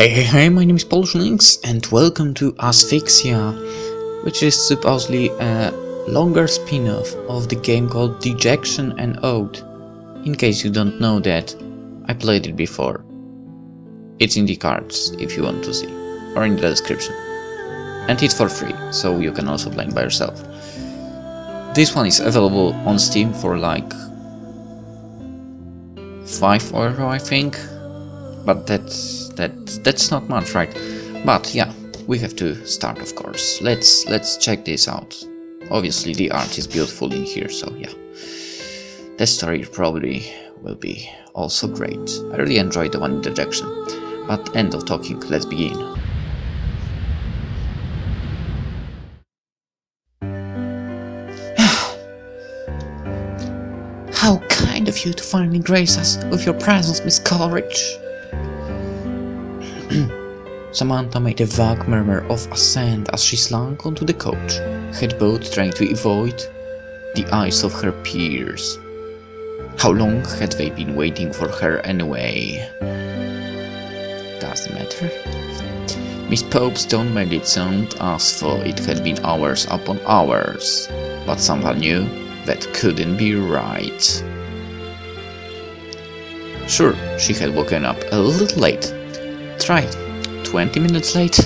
Hey, my name is PolishLynx and welcome to Asphyxia, which is supposedly a longer spin-off of the game called Dejection and Ode. In case you don't know that, I played it before. It's in the cards if you want to see, or in the description. And it's for free, so you can also play it by yourself. This one is available on Steam for like €5, I think. But that's not much, right? But yeah, we have to start, of course. Let's check this out. Obviously the art is beautiful in here, so yeah. The story probably will be also great. I really enjoyed the one in Dejection. But end of talking, let's begin. How kind of you to finally grace us with your presence, Miss Coleridge. Samantha made a vague murmur of assent as she slunk onto the couch, head bowed, trying to avoid the eyes of her peers. How long had they been waiting for her anyway? Doesn't matter. Miss Pope's tone made it sound as though it had been hours upon hours, but someone knew that couldn't be right. Sure, she had woken up a little late. Right, 20 minutes late,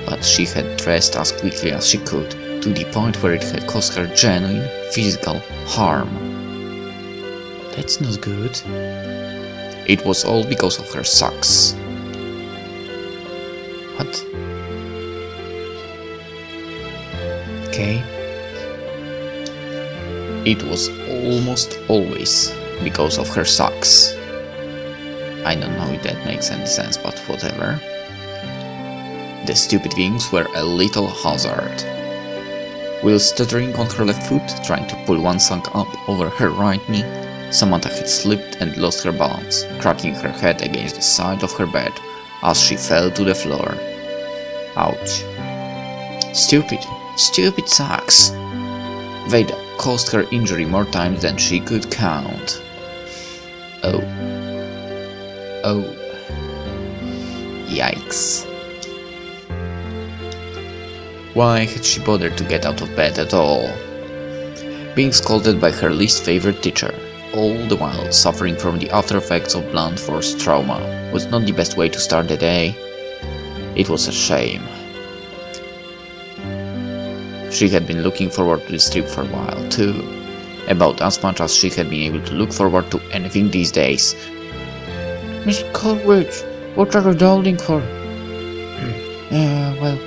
but she had dressed as quickly as she could, to the point where it had caused her genuine physical harm. That's not good. It was all because of her socks. What? Okay. It was almost always because of her socks. I don't know if that makes any sense, but whatever. The stupid things were a little hazard. While stuttering on her left foot, trying to pull one sock up over her right knee, Samantha had slipped and lost her balance, cracking her head against the side of her bed as she fell to the floor. Ouch. Stupid socks. They'd caused her injury more times than she could count. Oh. Yikes. Why had she bothered to get out of bed at all? Being scolded by her least favorite teacher, all the while suffering from the after effects of blunt force trauma, was not the best way to start the day. It was a shame. She had been looking forward to this trip for a while too, about as much as she had been able to look forward to anything these days. Miss Coleridge, what are you dawdling for? Well,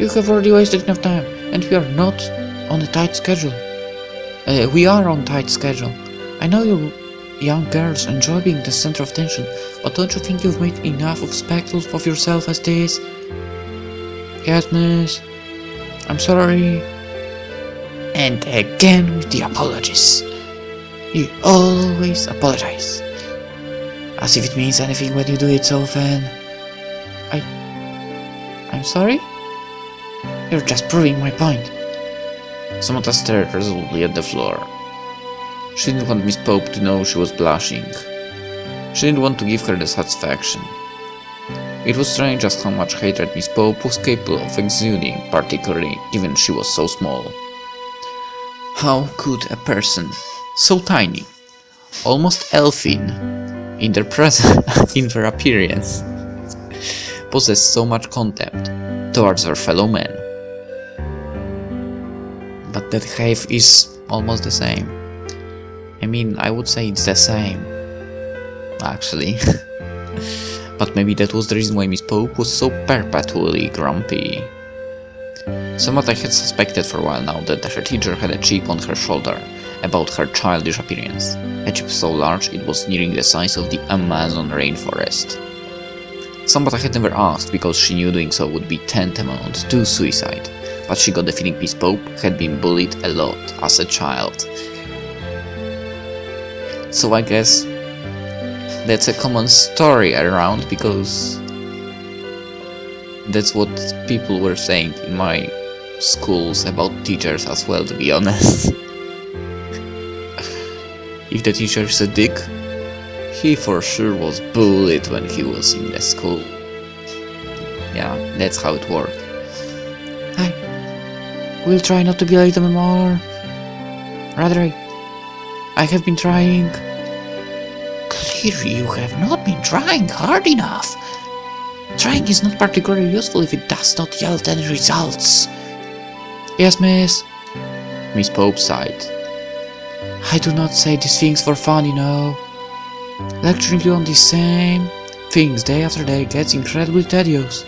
you have already wasted enough time, and we are not on a tight schedule. We are on tight schedule. I know you young girls enjoy being the center of attention, but don't you think you've made enough of spectacles of yourself as this? Yes, miss. I'm sorry. And again with the apologies. You always apologize. As if it means anything when you do it so often. I'm sorry? You're just proving my point. Samantha stared resolutely at the floor. She didn't want Miss Pope to know she was blushing. She didn't want to give her the satisfaction. It was strange just how much hatred Miss Pope was capable of exuding, particularly given she was so small. How could a person so tiny, almost elfin, in their appearance, possess so much contempt towards their fellow men? But that height is almost the same. I mean, I would say it's the same, actually. But maybe that was the reason why Miss Pope was so perpetually grumpy. Samantha had suspected for a while now that her teacher had a chip on her shoulder about her childish appearance, a chip so large it was nearing the size of the Amazon rainforest. Samantha had never asked because she knew doing so would be tantamount to suicide, but she got the feeling Miss Pope had been bullied a lot as a child. So I guess that's a common story around, because that's what people were saying in my schools about teachers as well, to be honest. If the teacher is a dick, He for sure was bullied when he was in the school. Yeah, that's how it worked. I will try not to be late anymore. Rather, I have been trying. Clearly, you have not been trying hard enough. Trying is not particularly useful if it does not yield any results. Yes, miss. Miss Pope sighed. I do not say these things for fun, you know. Lecturing you on the same things day after day gets incredibly tedious.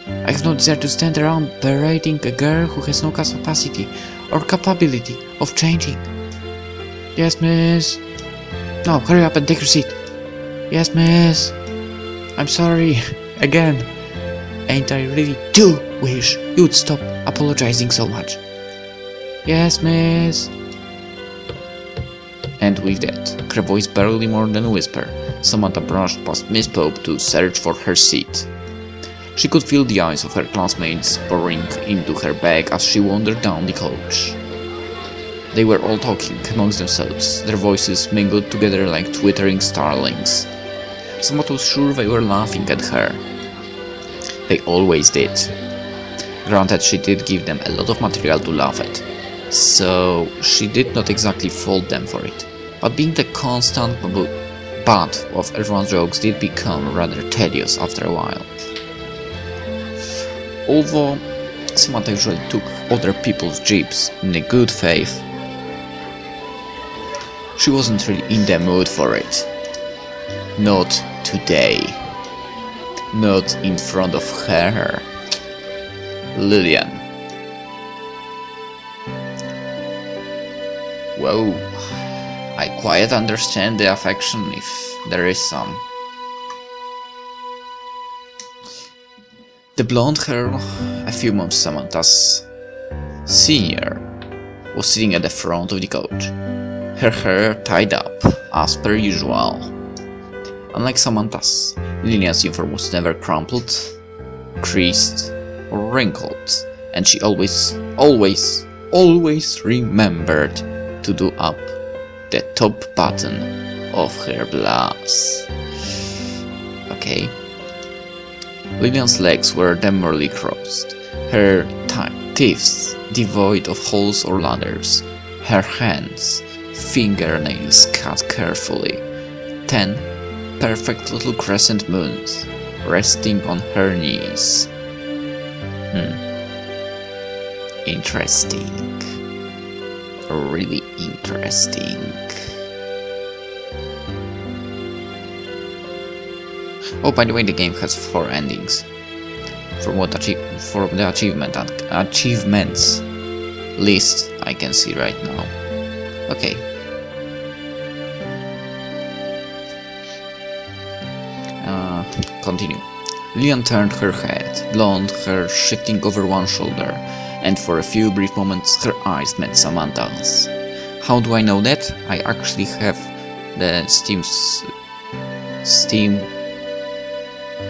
I have no desire to stand around berating a girl who has no capacity or capability of changing. Yes, miss. No, hurry up and take your seat. Yes, miss. I'm sorry. Again. And I really do wish you would stop apologizing so much. Yes, miss. And with that, her voice barely more than a whisper, Samantha brushed past Miss Pope to search for her seat. She could feel the eyes of her classmates boring into her bag as she wandered down the coach. They were all talking amongst themselves, their voices mingled together like twittering starlings. Samantha was sure they were laughing at her. They always did. Granted, she did give them a lot of material to laugh at, so she did not exactly fault them for it. But being the constant butt of everyone's jokes did become rather tedious after a while. Although Samantha usually took other people's jibes in a good faith, she wasn't really in the mood for it. Not today. Not in front of her. Lillian. Whoa. I quite understand the affection if there is some. The blonde girl, a few months Samantha's senior, was sitting at the front of the coach, her hair tied up, as per usual. Unlike Samantha's, Lillian's uniform was never crumpled, creased, or wrinkled, and she always remembered to do up the top button of her blouse. Okay. Lillian's legs were demurely crossed, her teeth devoid of holes or ladders, her hands, fingernails cut carefully, 10 perfect little crescent moons resting on her knees. Interesting. Really interesting. Oh, by the way, the game has 4 endings. From the achievements list I can see right now. Okay. Continue. Lillian turned her head, blonde hair shifting over one shoulder, and for a few brief moments her eyes met Samantha's. How do I know that? I actually have the Steam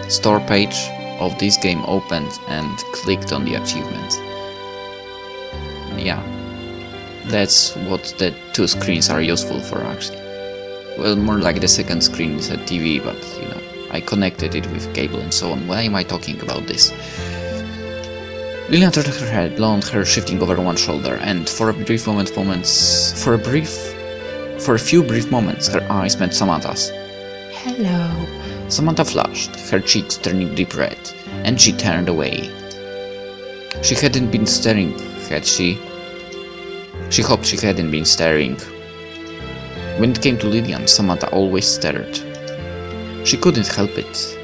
store page of this game opened and clicked on the achievement. Yeah, that's what the 2 screens are useful for actually. Well, more like the second screen is a TV, but you know, I connected it with cable and so on. Why am I talking about this? Lillian turned her head, blonde hair shifting over one shoulder, and for a few brief moments, her eyes met Samantha's. Hello. Samantha flushed, her cheeks turning deep red, and she turned away. She hadn't been staring, had she? She hoped she hadn't been staring. When it came to Lillian, Samantha always stared. She couldn't help it.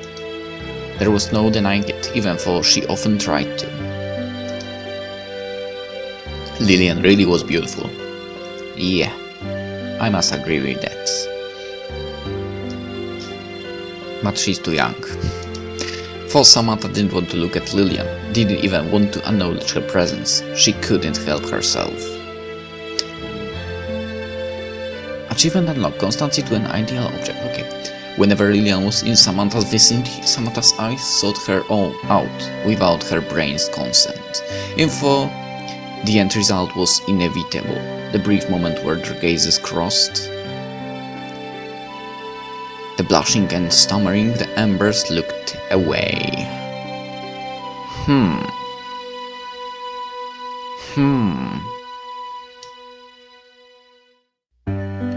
There was no denying it, even though she often tried to. Lillian really was beautiful. Yeah, I must agree with that. But she's too young. For Samantha didn't want to look at Lillian, didn't even want to acknowledge her presence. She couldn't help herself. Achievement unlocked. Constancy to an ideal object. Okay. Whenever Lillian was in Samantha's vicinity, Samantha's eyes sought her own out without her brain's consent. The end result was inevitable. The brief moment where their gazes crossed. The blushing and stammering, the embers looked away.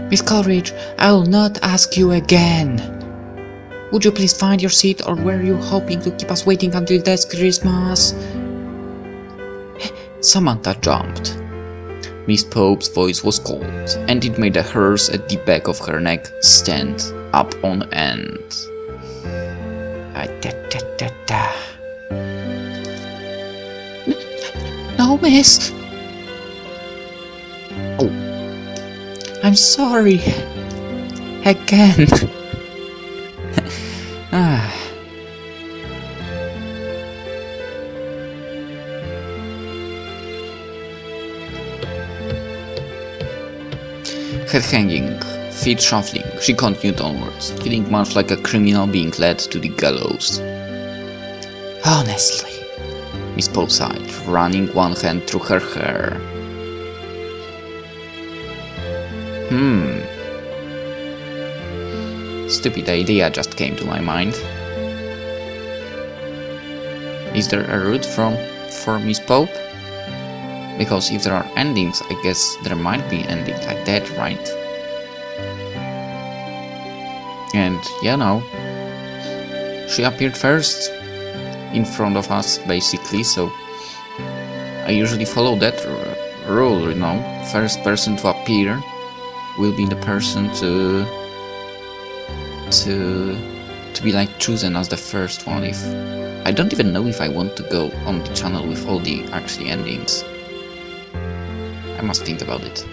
Miss Coleridge, I will not ask you again. Would you please find your seat, or were you hoping to keep us waiting until this Christmas? Samantha jumped. Miss Pope's voice was cold, and it made the hairs at the back of her neck stand up on end. No, miss. Oh, I'm sorry. Again. Head hanging, feet shuffling, she continued onwards, feeling much like a criminal being led to the gallows. Honestly, Miss Pope sighed, running one hand through her hair. Stupid idea just came to my mind. Is there a route for Miss Pope? Because if there are endings, I guess there might be ending like that, right? And you know, she appeared first in front of us, basically, so I usually follow that rule, you know. First person to appear will be the person to be like chosen as the first one. If I don't even know if I want to go on the channel with all the actually endings. I must think about it.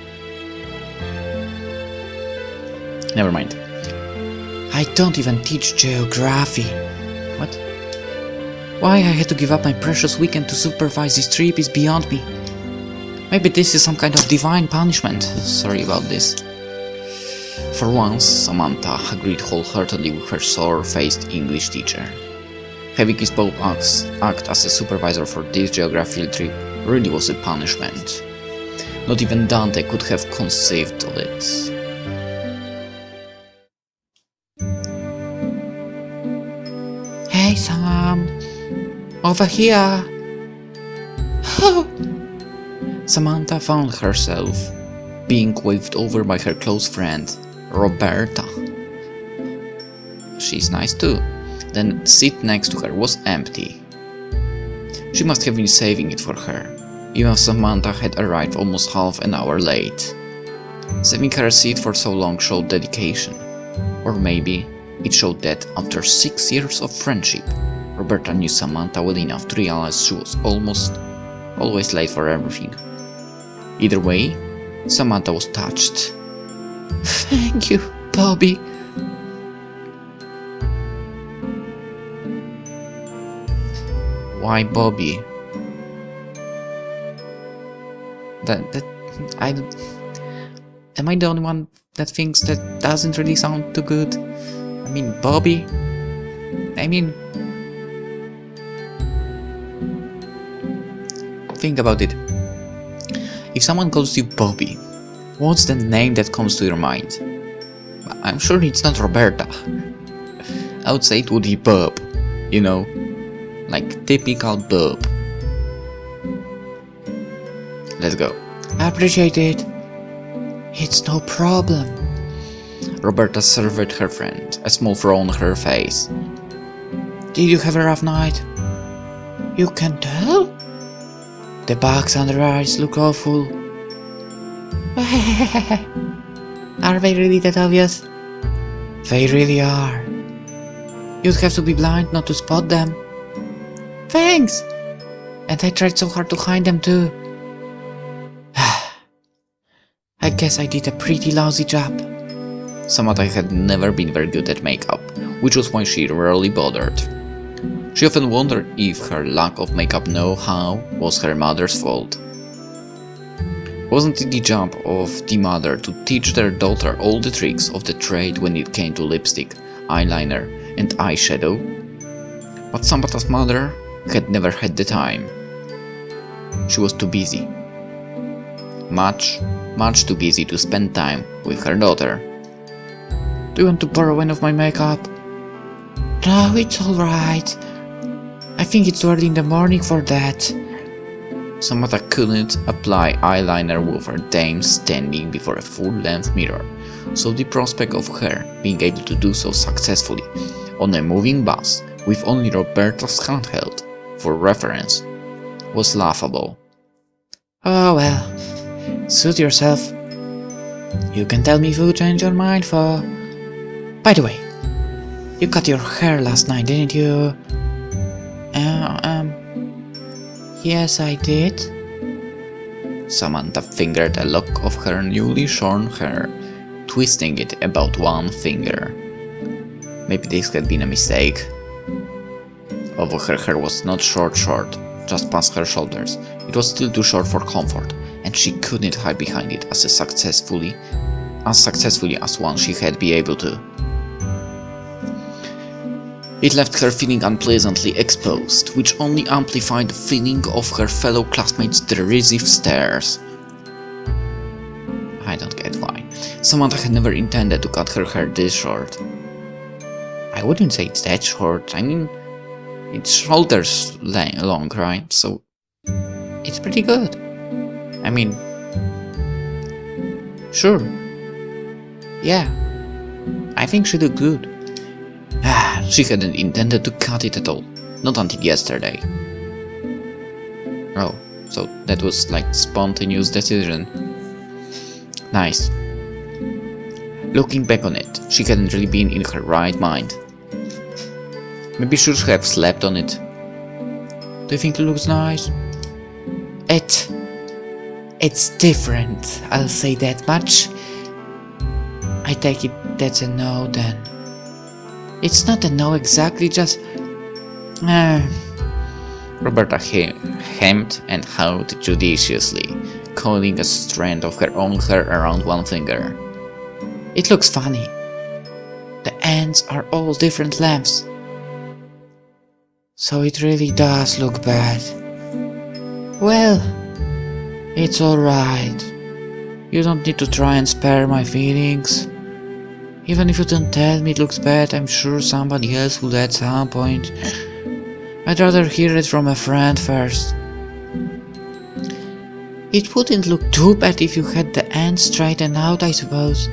Never mind. I don't even teach geography. What? Why I had to give up my precious weekend to supervise this trip is beyond me. Maybe this is some kind of divine punishment. Sorry about this. For once, Samantha agreed wholeheartedly with her sore-faced English teacher. Having Miss Pope act as a supervisor for this geography field trip really was a punishment. Not even Dante could have conceived of it. Hey Sam! Over here! Samantha found herself being waved over by her close friend, Roberta. She's nice too. The seat next to her was empty. She must have been saving it for her. Even Samantha had arrived almost half an hour late. Saving her a seat for so long showed dedication. Or maybe it showed that after 6 years of friendship, Roberta knew Samantha well enough to realize she was always late for everything. Either way, Samantha was touched. Thank you, Bobby. Why Bobby? Am I the only one that thinks that doesn't really sound too good? I mean, Bobby? Think about it. If someone calls you Bobby, what's the name that comes to your mind? I'm sure it's not Roberta. I would say it would be Bob, you know, like typical Bob. Let's go. I appreciate it. It's no problem. Roberta surveyed her friend, a small frown on her face. Did you have a rough night? You can tell? The bags under her eyes look awful. Are they really that obvious? They really are. You'd have to be blind not to spot them. Thanks! And I tried so hard to hide them too. I guess I did a pretty lousy job. Samantha had never been very good at makeup, which was why she rarely bothered. She often wondered if her lack of makeup know-how was her mother's fault. Wasn't it the job of the mother to teach their daughter all the tricks of the trade when it came to lipstick, eyeliner, and eyeshadow? But Samantha's mother had never had the time. She was too busy. Much too busy to spend time with her daughter. Do you want to borrow any of my makeup? No, it's alright. I think it's early in the morning for that. Samantha couldn't apply eyeliner with her dame standing before a full-length mirror, so the prospect of her being able to do so successfully on a moving bus with only Roberta's handheld for reference was laughable. Oh well, suit yourself. You can tell me if you change your mind for... By the way, you cut your hair last night, didn't you? Yes, I did. Samantha fingered a lock of her newly shorn hair, twisting it about one finger. Maybe this had been a mistake. Although her hair was not short, just past her shoulders, it was still too short for comfort, and she couldn't hide behind it as successfully as one she had been able to. It left her feeling unpleasantly exposed, which only amplified the feeling of her fellow classmates' derisive stares. I don't get why. Samantha had never intended to cut her hair this short. I wouldn't say it's that short, I mean, it's shoulders long, right? So, it's pretty good. I mean, sure. Yeah, I think she looked good. She hadn't intended to cut it at all, not until yesterday. Oh, so that was like spontaneous decision. Nice. Looking back on it, she hadn't really been in her right mind. Maybe she should have slept on it. Do you think it looks nice? It's different, I'll say that much. I take it that's a no then. It's not a no exactly, just... Roberta hemmed and howled judiciously, coiling a strand of her own hair around one finger. It looks funny. The ends are all different lengths. So it really does look bad. Well, it's alright. You don't need to try and spare my feelings. Even if you don't tell me it looks bad, I'm sure somebody else would at some point. I'd rather hear it from a friend first. It wouldn't look too bad if you had the ends straightened out, I suppose.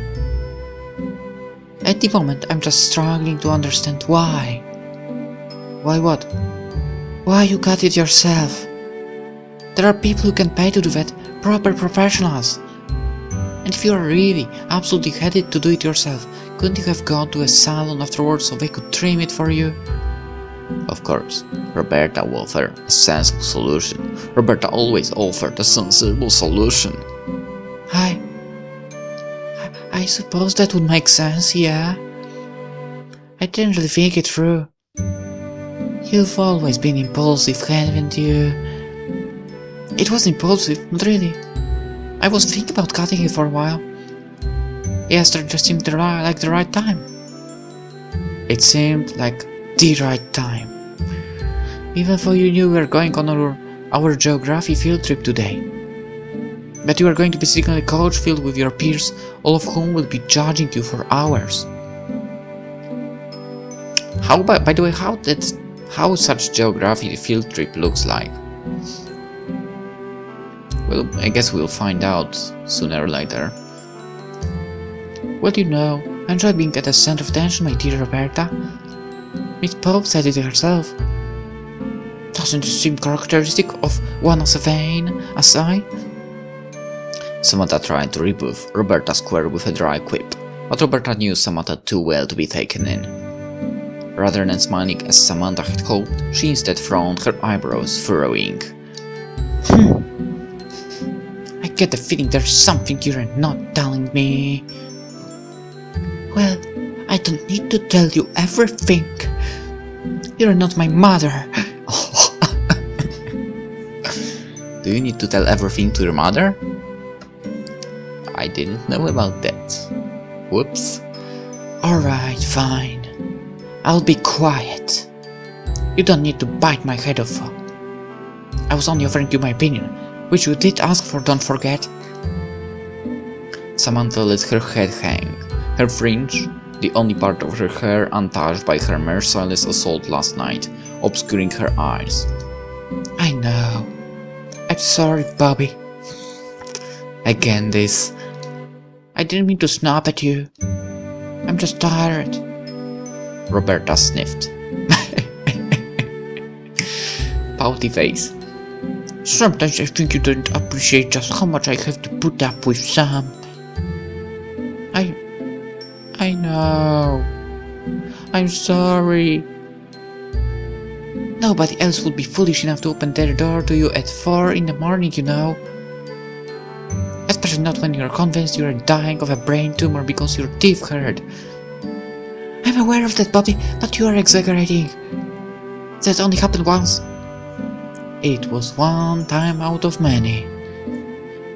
At the moment, I'm just struggling to understand why. Why what? Why you cut it yourself? There are people who can pay to do that, proper professionals. And if you are really absolutely headed to do it yourself, couldn't you have gone to a salon afterwards so they could trim it for you? Of course, Roberta offered a sensible solution. Roberta always offered a sensible solution. I suppose that would make sense, yeah? I didn't really think it through. You've always been impulsive, haven't you? It was impulsive, not really. I was thinking about cutting it for a while. Yesterday just seemed like the right time. It seemed like the right time. Even though you knew we were going on our geography field trip today. But you are going to be sitting on a couch filled with your peers, all of whom will be judging you for hours. By the way, how such geography field trip looks like? Well, I guess we'll find out sooner or later. Well, you know, I enjoy being at the center of attention, my dear Roberta. Miss Pope said it herself. Doesn't it seem characteristic of one as vain as I? Samantha tried to rebuff Roberta's query with a dry quip, but Roberta knew Samantha too well to be taken in. Rather than smiling as Samantha had hoped, she instead frowned, her eyebrows furrowing. I get the feeling there's something you're not telling me. Well, I don't need to tell you everything. You're not my mother. Do you need to tell everything to your mother? I didn't know about that. Whoops. Alright, fine. I'll be quiet. You don't need to bite my head off. I was only offering you my opinion, which you did ask for, don't forget. Samantha let her head hang. Her fringe, the only part of her hair untouched by her merciless assault last night, obscuring her eyes. I know. I'm sorry, Bobby. Again this. I didn't mean to snap at you. I'm just tired. Roberta sniffed. Pouty face. Sometimes I think you don't appreciate just how much I have to put up with, Sam. I know. I'm sorry. Nobody else would be foolish enough to open their door to you at 4 in the morning, you know. Especially not when you're convinced you're dying of a brain tumor because your teeth hurt. I'm aware of that, Bobby, but you are exaggerating. That only happened once. It was one time out of many.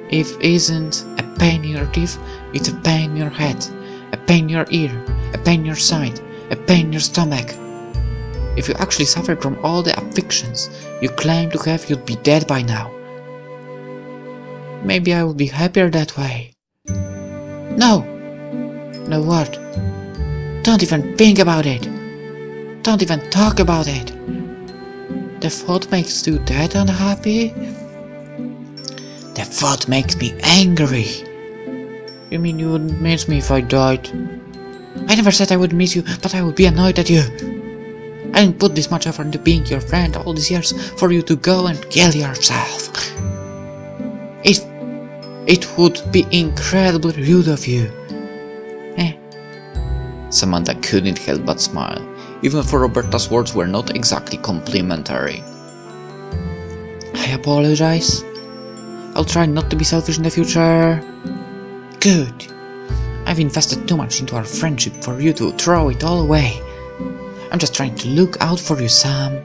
If isn't a pain in your teeth, it's a pain in your head, a pain in your ear, a pain in your side, a pain in your stomach. If you actually suffered from all the afflictions you claim to have, you'd be dead by now. Maybe I would be happier that way. No! No what? Don't even think about it! Don't even talk about it! The thought makes you that unhappy? The thought makes me angry. You mean you wouldn't miss me if I died? I never said I would miss you, but I would be annoyed at you. I didn't put this much effort into being your friend all these years for you to go and kill yourself. It would be incredibly rude of you. Samantha couldn't help but smile, even for Roberta's words were not exactly complimentary. I apologize. I'll try not to be selfish in the future. Good. I've invested too much into our friendship for you to throw it all away. I'm just trying to look out for you, Sam.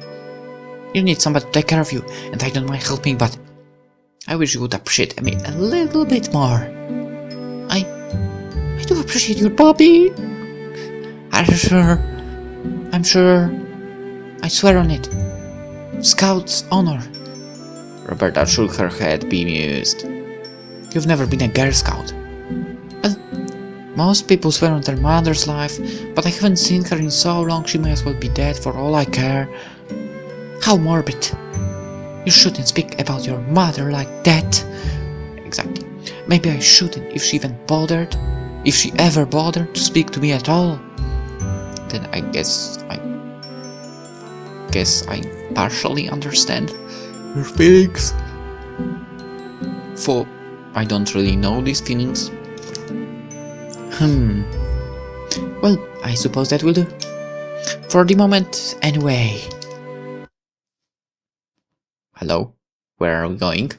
You need somebody to take care of you, and I don't mind helping, but I wish you would appreciate me a little bit more. I do appreciate you, Bobby. Are you sure? I'm sure. I swear on it. Scout's honor. Roberta shook her head, bemused. You've never been a Girl Scout. Well, most people swear on their mother's life, but I haven't seen her in so long she may as well be dead for all I care. How morbid. You shouldn't speak about your mother like that. Exactly. Maybe I shouldn't if she even bothered. If she ever bothered to speak to me at all. Then I guess I partially understand your feelings. For I don't really know these feelings. Well, I suppose that will do. For the moment, anyway. Hello? Where are we going?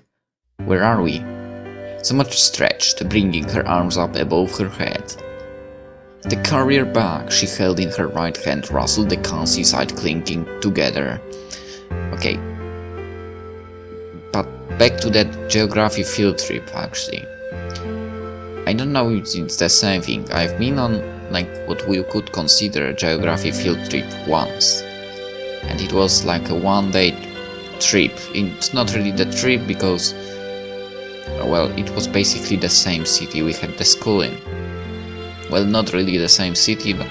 Where are we? Somewhat stretched, bringing her arms up above her head. The carrier bag she held in her right hand rustled the cancy side clinking together. Okay. But back to that geography field trip, actually. I don't know if it's the same thing. I've been on, like, what we could consider a geography field trip once. And it was like a one-day trip. It's not really the trip because, well, it was basically the same city we had the school in. Well, not really the same city, but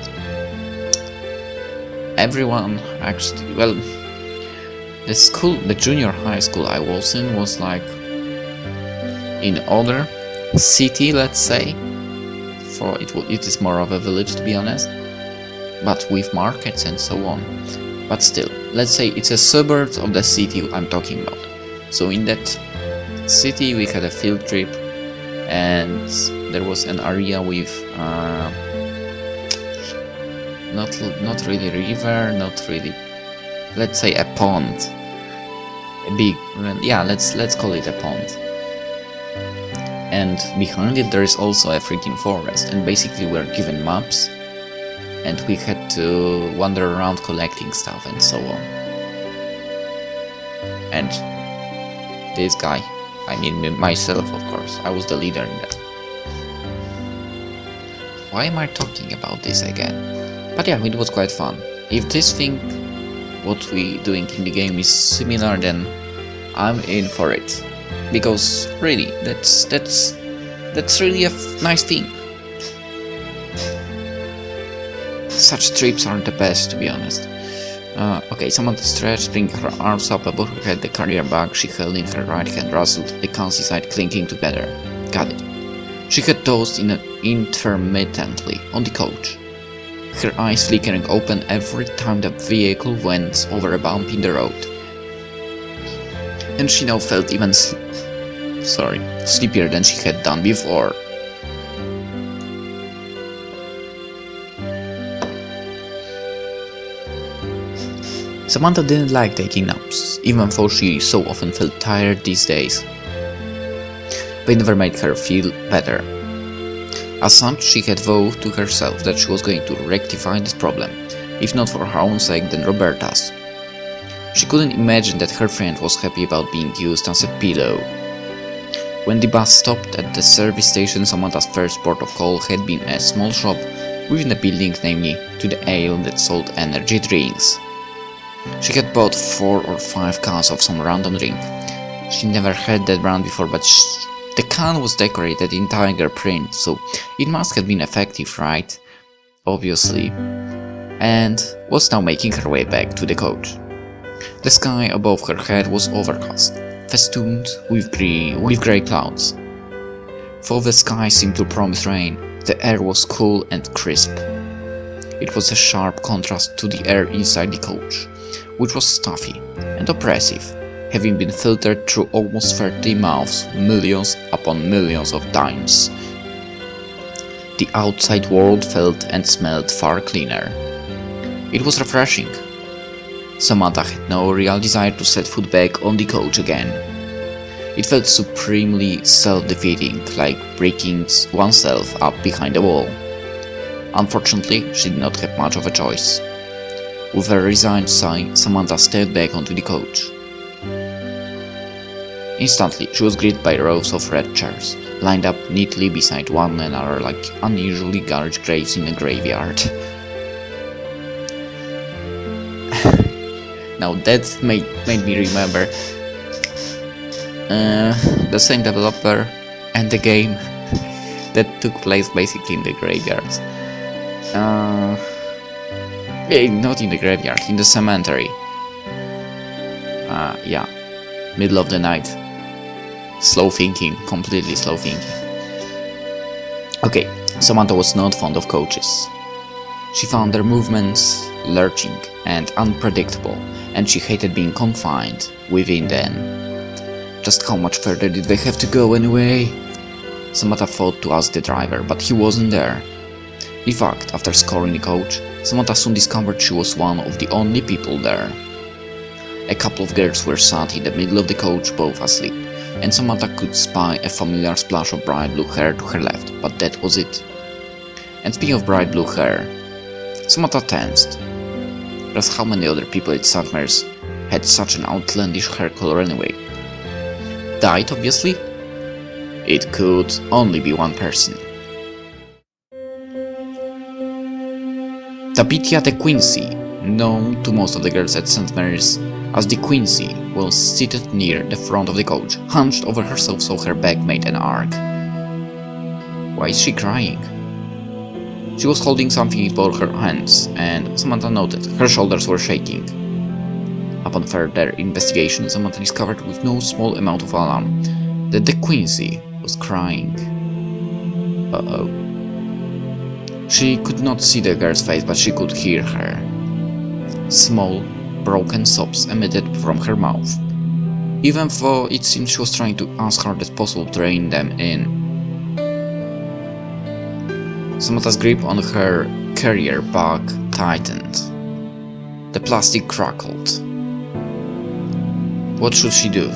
everyone actually, well, the school, the junior high school I was in was like in other city, let's say. For it is more of a village, to be honest, but with markets and so on. But still, let's say it's a suburb of the city I'm talking about. So in that city we had a field trip, and there was an area with not really river, not really, let's say a pond, a big, yeah, let's call it a pond. And behind it there is also a freaking forest, and basically we're given maps and we had to wander around collecting stuff and so on. And this guy, I mean myself, of course, I was the leader in that. Why am I talking about this again? But yeah, it was quite fun. If this thing, what we doing in the game is similar, then I'm in for it. Because really, that's really a nice thing. Such trips are the best, to be honest. Okay, Samantha stretched, bringing her arms up above her head. The carrier bag she held in her right hand rustled, the console side clinking together. Got it. She had tossed intermittently on the coach, her eyes flickering open every time the vehicle went over a bump in the road. And she now felt even sleepier than she had done before. Samantha didn't like taking naps, even though she so often felt tired these days. They never made her feel better. As such, she had vowed to herself that she was going to rectify this problem, if not for her own sake, then Roberta's. She couldn't imagine that her friend was happy about being used as a pillow. When the bus stopped at the service station, Samantha's first port of call had been a small shop within the building, namely to the ale that sold energy drinks. She had bought 4 or 5 cans of some random drink. She never had that brand before, but the can was decorated in tiger print, so it must have been effective, right? Obviously. And was now making her way back to the coach. The sky above her head was overcast, festooned with grey clouds. Though the sky seemed to promise rain, the air was cool and crisp. It was a sharp contrast to the air inside the coach, which was stuffy and oppressive, having been filtered through almost 30 mouths millions upon millions of times. The outside world felt and smelled far cleaner. It was refreshing. Samantha had no real desire to set foot back on the coach again. It felt supremely self-defeating, like breaking oneself up behind a wall. Unfortunately, she did not have much of a choice. With a resigned sigh, Samantha stepped back onto the coach. Instantly, she was greeted by rows of red chairs, lined up neatly beside one another like unusually large graves in a graveyard. Now that made me remember the same developer and the game that took place basically in the graveyards. Not in the graveyard, in the cemetery. Yeah, middle of the night. Slow thinking, completely slow thinking. Okay, Samantha was not fond of coaches. She found their movements lurching and unpredictable, and she hated being confined within them. Just how much further did they have to go anyway? Samantha thought to ask the driver, but he wasn't there. In fact, after scoring the coach, Samantha soon discovered she was one of the only people there. A couple of girls were sat in the middle of the coach, both asleep, and Samantha could spy a familiar splash of bright blue hair to her left, but that was it. And speaking of bright blue hair, Samantha tensed. Just how many other people at Summers had such an outlandish hair color anyway? Died, obviously? It could only be one person. Tapitia the Quincy, known to most of the girls at St. Mary's as the Quincy, was seated near the front of the coach, hunched over herself so her back made an arc. Why is she crying? She was holding something in both her hands, and Samantha noted her shoulders were shaking. Upon further investigation, Samantha discovered with no small amount of alarm that the Quincy was crying. Uh-oh. She could not see the girl's face, but she could hear her. Small, broken sobs emitted from her mouth, even though it seemed she was trying to as hard as possible to rein them in. Samantha's grip on her carrier bag tightened. The plastic crackled. What should she do?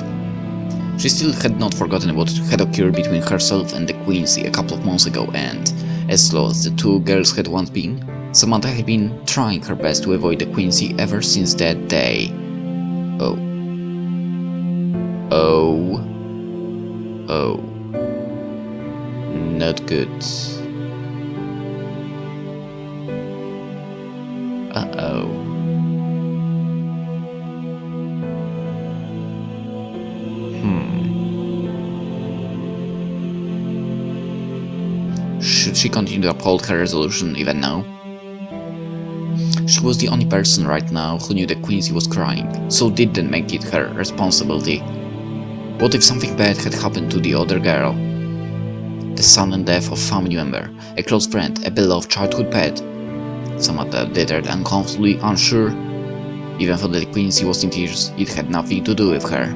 She still had not forgotten what had occurred between herself and the Quincy a couple of months ago, and, as slow as the two girls had once been, Samantha had been trying her best to avoid the Quincy ever since that day. Oh. Not good. Uh-oh. Should she continue to uphold her resolution even now? She was the only person right now who knew that Quincy was crying, so didn't make it her responsibility. What if something bad had happened to the other girl? The sudden death of a family member, a close friend, a beloved childhood pet. Samantha glittered uncomfortably unsure. Even though the Quincy was in tears, it had nothing to do with her.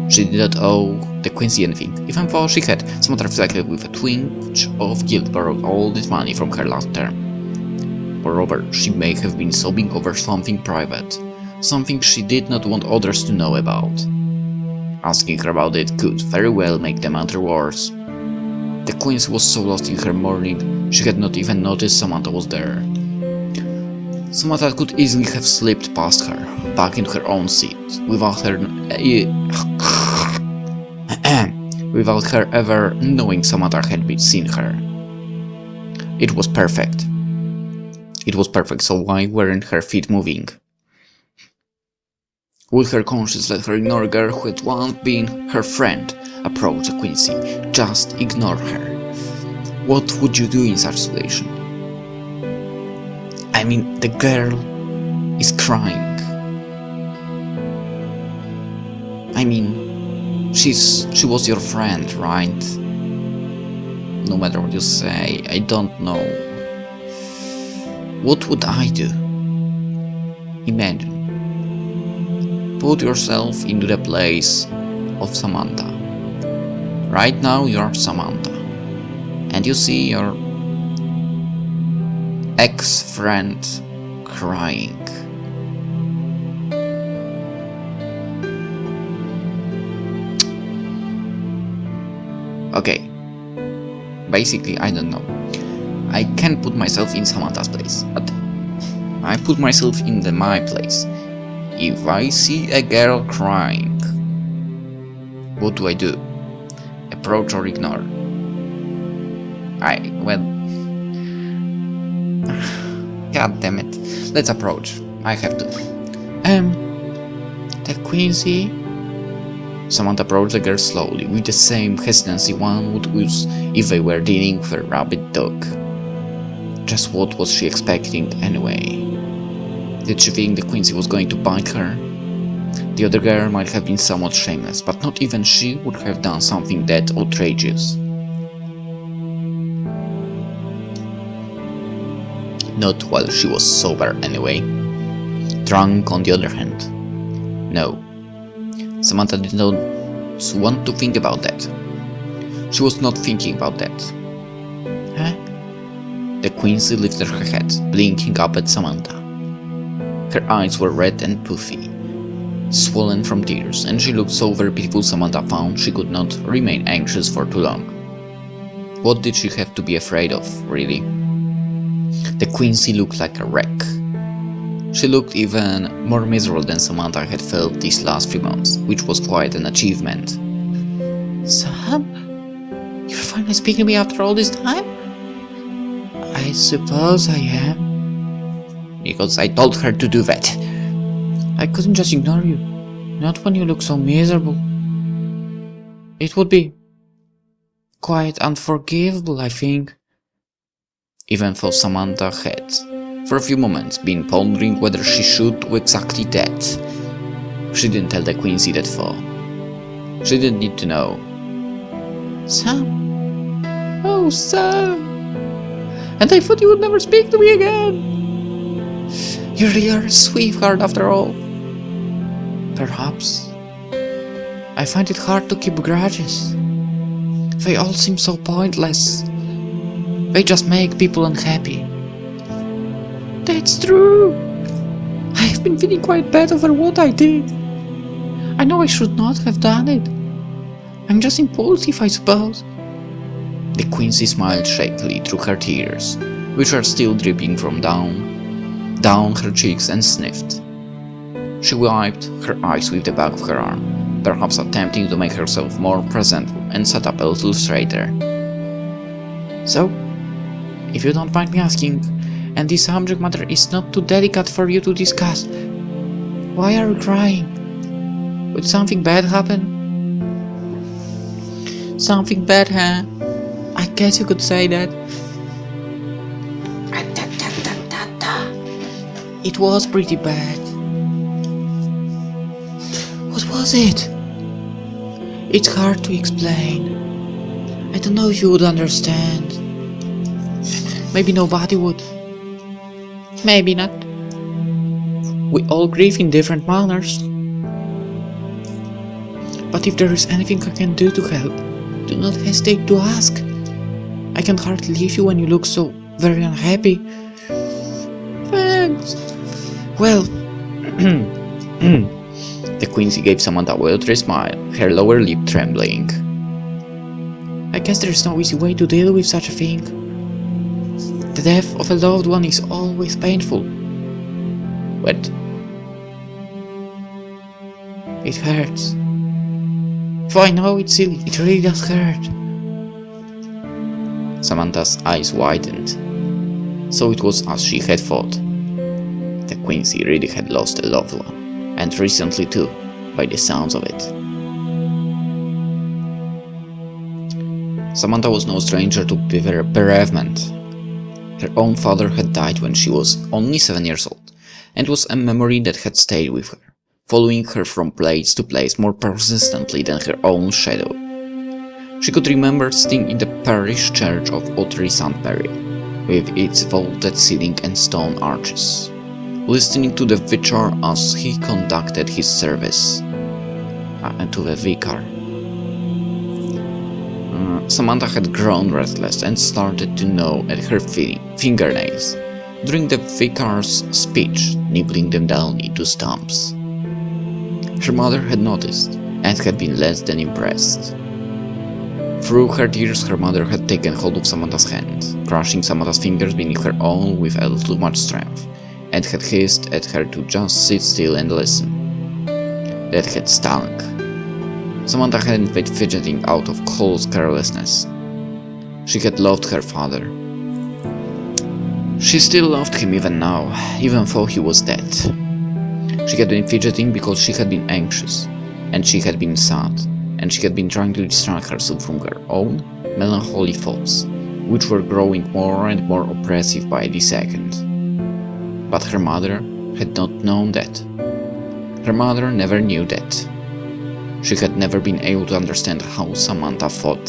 She did not owe the Quincy anything, even though she had. Samantha reflected with a twinge of guilt borrowed all this money from her last term. Moreover, she may have been sobbing over something private, something she did not want others to know about. Asking her about it could very well make the matter worse. The Quincy was so lost in her mourning, she had not even noticed Samantha was there. Samantha could easily have slipped past her, back into her own seat, without her ever knowing Samantha had seen her. It was perfect. It was perfect, so why weren't her feet moving? Would her conscience let her ignore a girl who had once been her friend approach the Quincy? Just ignore her. What would you do in such a situation? I mean, the girl is crying. I mean, she was your friend, right? No matter what you say, I don't know. What would I do? Imagine. Put yourself into the place of Samantha. Right now you're Samantha, and you see your ex-friend crying. Okay, basically I don't know. I can put myself in Samantha's place, but I put myself in my place. If I see a girl crying, what do I do? Approach or ignore? God damn it. Let's approach. I have to. The Quincy? Samantha approached the girl slowly, with the same hesitancy one would use if they were dealing with a rabid dog. Just what was she expecting anyway? Did she think the Quincy was going to bite her? The other girl might have been somewhat shameless, but not even she would have done something that outrageous. Not while she was sober anyway. Drunk on the other hand. No. Samantha did not want to think about that. She was not thinking about that. Huh? The Quincy lifted her head, blinking up at Samantha. Her eyes were red and puffy, swollen from tears, and she looked so very beautiful Samantha found she could not remain anxious for too long. What did she have to be afraid of, really? The Quincy looked like a wreck. She looked even more miserable than Samantha had felt these last few months, which was quite an achievement. Sam? You're finally speaking to me after all this time? I suppose I am. Because I told her to do that. I couldn't just ignore you. Not when you look so miserable. It would be quite unforgivable, I think. Even though Samantha had, for a few moments, been pondering whether she should do exactly that, she didn't tell the Quincy that fall. She didn't need to know. Sam? Oh, Sam! And I thought you would never speak to me again! You really are a sweetheart after all. Perhaps. I find it hard to keep grudges. They all seem so pointless. They just make people unhappy. That's true. I have been feeling quite bad over what I did. I know I should not have done it. I'm just impulsive, I suppose. The Quincy smiled shakily through her tears, which were still dripping from down her cheeks, and sniffed. She wiped her eyes with the back of her arm, perhaps attempting to make herself more presentable, and sat up a little straighter. So, if you don't mind me asking, and this subject matter is not too delicate for you to discuss, why are you crying? Would something bad happen? Something bad, huh? I guess you could say that. It was pretty bad. What was it? It's hard to explain. I don't know if you would understand. Maybe nobody would. Maybe not. We all grieve in different manners. But if there is anything I can do to help, do not hesitate to ask. I can hardly leave you when you look so very unhappy. Thanks. Well, the Quincy gave Samantha a wintry smile, her lower lip trembling. I guess there is no easy way to deal with such a thing. The death of a loved one is always painful. But it hurts. For I know it's silly, it really does hurt. Samantha's eyes widened. So it was as she had thought. The Quincy really had lost a loved one, and recently too, by the sounds of it. Samantha was no stranger to bereavement. Her own father had died when she was only 7 years old, and was a memory that had stayed with her, following her from place to place more persistently than her own shadow. She could remember sitting in the parish church of Ottery St. Mary, with its vaulted ceiling and stone arches, listening to the vicar as he conducted his service, and to the vicar. Samantha had grown restless and started to gnaw at her fingernails during the vicar's speech, nibbling them down into stumps. Her mother had noticed and had been less than impressed. Through her tears, her mother had taken hold of Samantha's hand, crushing Samantha's fingers beneath her own with a little too much strength, and had hissed at her to just sit still and listen. That had stung. Samantha hadn't been fidgeting out of cold carelessness. She had loved her father. She still loved him even now, even though he was dead. She had been fidgeting because she had been anxious, and she had been sad, and she had been trying to distract herself from her own melancholy thoughts, which were growing more and more oppressive by the second. But her mother had not known that. Her mother never knew that. She had never been able to understand how Samantha thought.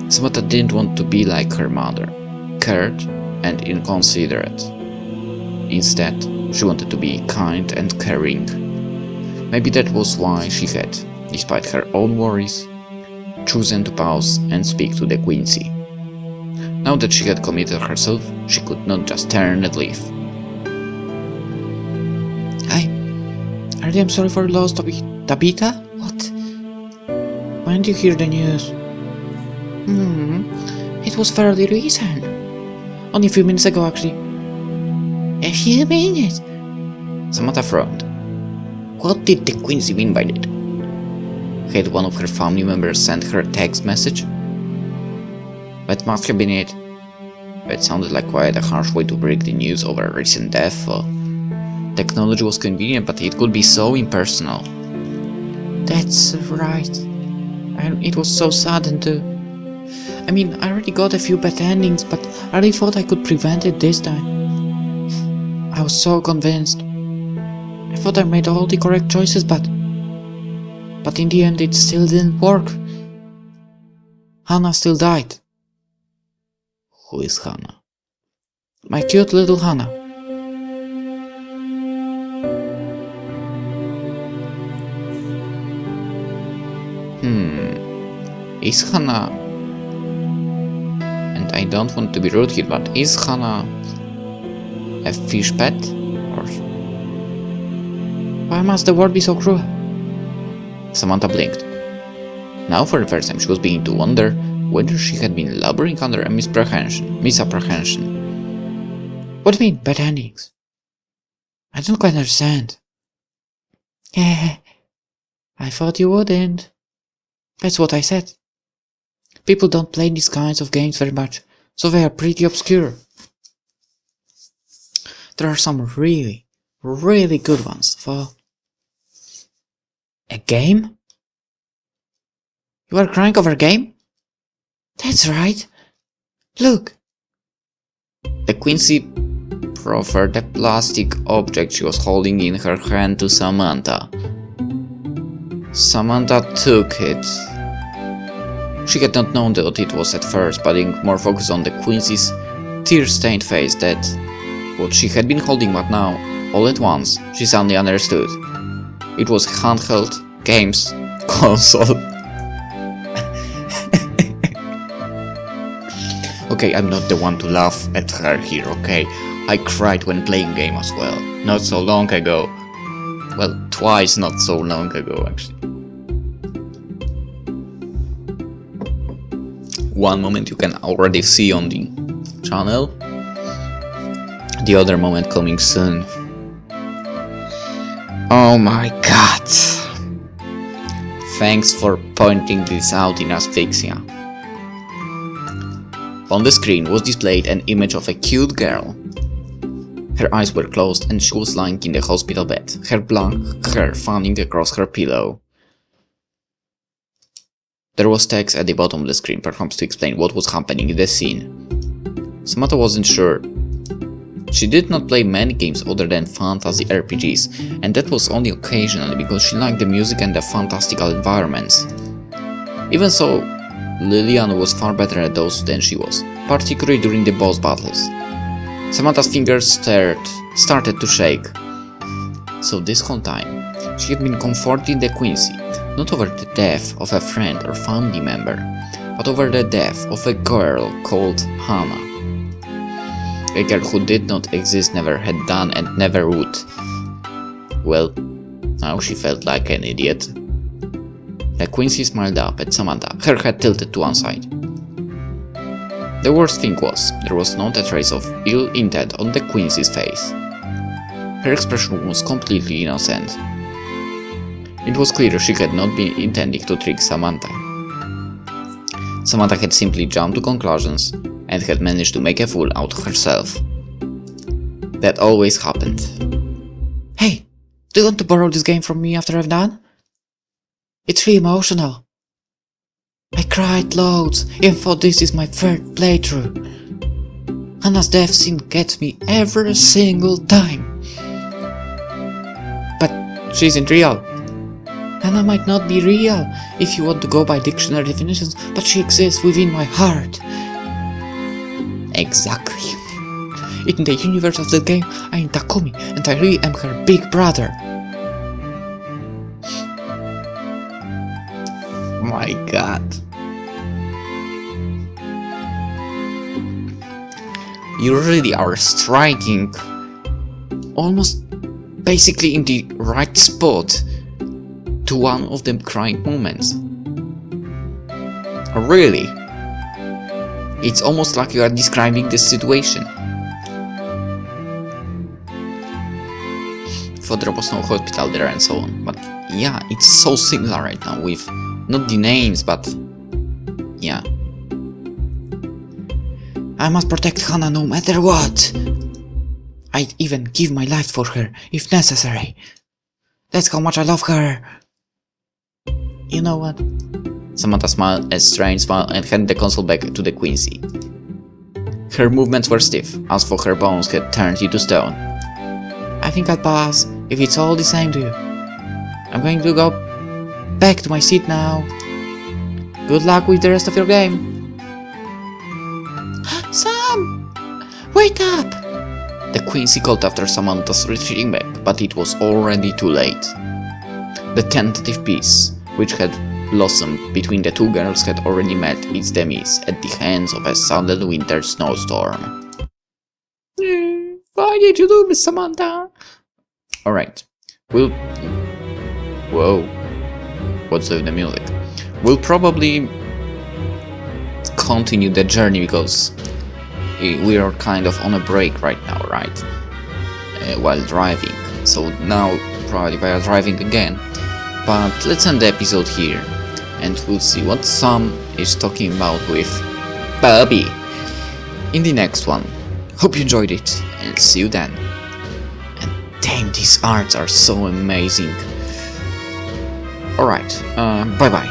Samantha didn't want to be like her mother, cared and inconsiderate. Instead, she wanted to be kind and caring. Maybe that was why she had, despite her own worries, chosen to pause and speak to the Quincy. Now that she had committed herself, she could not just turn and leave. I really am sorry for your loss, Tabitha? What? When did you hear the news? It was fairly recent. Only a few minutes ago, actually. A few minutes? Samantha frowned. What did the Quincy mean by that? Had one of her family members sent her a text message? That must have been it. It sounded like quite a harsh way to break the news over a recent death. Technology was convenient, but it could be so impersonal. That's right. And it was so sudden too. I mean, I already got a few bad endings, but I really thought I could prevent it this time. I was so convinced. I thought I made all the correct choices, but in the end it still didn't work. Hannah still died. Who is Hannah? My cute little Hannah. Is Hannah... And I don't want to be rude here, but is Hannah a fish pet? Or... Why must the world be so cruel? Samantha blinked. Now for the first time she was beginning to wonder whether she had been laboring under a misapprehension. What do you mean, bad endings? I don't quite understand. I thought you wouldn't. That's what I said. People don't play these kinds of games very much, so they are pretty obscure. There are some really, really good ones, though. A game? You are crying over a game? That's right. Look. The Quincy offered a plastic object she was holding in her hand to Samantha. Samantha took it. She had not known what it was at first, but being more focused on the Quincy's tear-stained face that what she had been holding, but now, all at once, she suddenly understood. It was handheld games console. Okay, I'm not the one to laugh at her here, okay? I cried when playing game as well, not so long ago. Well, twice not so long ago, actually. One moment you can already see on the channel, the other moment coming soon. Oh my god! Thanks for pointing this out in Asphyxia. On the screen was displayed an image of a cute girl. Her eyes were closed and she was lying in the hospital bed, her black hair fanning across her pillow. There was text at the bottom of the screen, perhaps to explain what was happening in the scene. Samantha wasn't sure. She did not play many games other than fantasy RPGs, and that was only occasionally because she liked the music and the fantastical environments. Even so, Lillian was far better at those than she was, particularly during the boss battles. Samantha's fingers started to shake. So this whole time, she had been comforting the Quincy, not over the death of a friend or family member, but over the death of a girl called Hannah. A girl who did not exist, never had done, and never would. Well, now she felt like an idiot. The Quincy smiled up at Samantha, her head tilted to one side. The worst thing was, there was not a trace of ill intent on the Quincy's face. Her expression was completely innocent. It was clear she had not been intending to trick Samantha. Samantha had simply jumped to conclusions and had managed to make a fool out of herself. That always happened. Hey, do you want to borrow this game from me after I've done? It's really emotional. I cried loads, even though this is my third playthrough. Hannah's death scene gets me every single time. But she isn't real. Hannah might not be real if you want to go by dictionary definitions, but she exists within my heart. Exactly. In the universe of the game, I am Takumi, and I really am her big brother. My god. You really are striking almost basically in the right spot to one of them crying moments. Really. It's almost like you are describing the situation. For there was no hospital there and so on, but yeah, it's so similar right now with not the names, but yeah. I must protect Hannah no matter what. I'd even give my life for her if necessary. That's how much I love her. You know what? Samantha smiled a strange smile and handed the console back to the Quincy. Her movements were stiff, as for her bones had turned into stone. I think I'll pass, if it's all the same to you. I'm going to go back to my seat now. Good luck with the rest of your game. Sam! Wait up! The Quincy called after Samantha's retreating back, but it was already too late. The tentative peace, which had blossomed between the two girls, had already met its demise at the hands of a sudden winter snowstorm. Why did you do this, Samantha? Alright, Whoa. What's with the music? We'll probably continue the journey because we are kind of on a break right now, right? While driving. So now probably we are driving again. But let's end the episode here and we'll see what Sam is talking about with Bobby in the next one. Hope you enjoyed it and see you then. And damn, these arts are so amazing. Alright, bye bye.